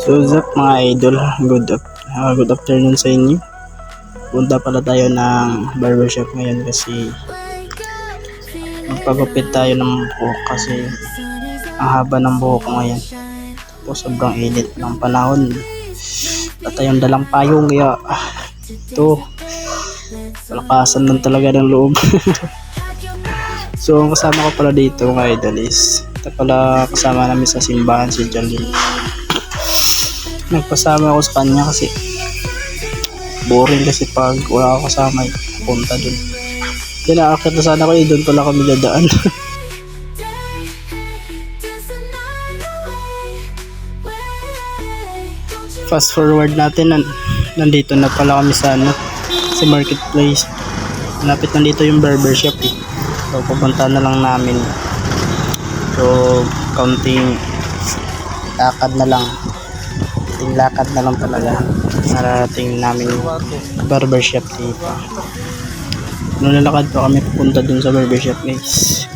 So what's up mga idol, good afternoon sa inyo. Punta pala tayo ng barbershop ngayon kasi magpagupit tayo ng buhok kasi ang haba ng buhok ko ngayon. Tapos sobrang init ng panahon. Wala tayong dalang payong kaya ito, palakasan lang talaga ng loob. So ang kasama ko pala dito mga idol is ito pala kasama namin sa simbahan si Jolene. Nagpasama ako sa kanya kasi boring kasi pag wala ako kasama punta dun. Kinakakit na sana ko doon pala kami dadaan. Fast forward natin, nandito na pala kami sa sa marketplace. Malapit nandito yung barbershop eh. So pupunta na lang namin. So counting lakad na lang. Lakad na lang talaga. Narating namin barbershop dito. Nalalakad pa kami pupunta dun sa barbershop guys.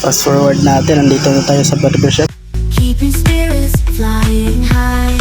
Fast forward natin, nandito na tayo sa barbershop. Keeping spirits flying high.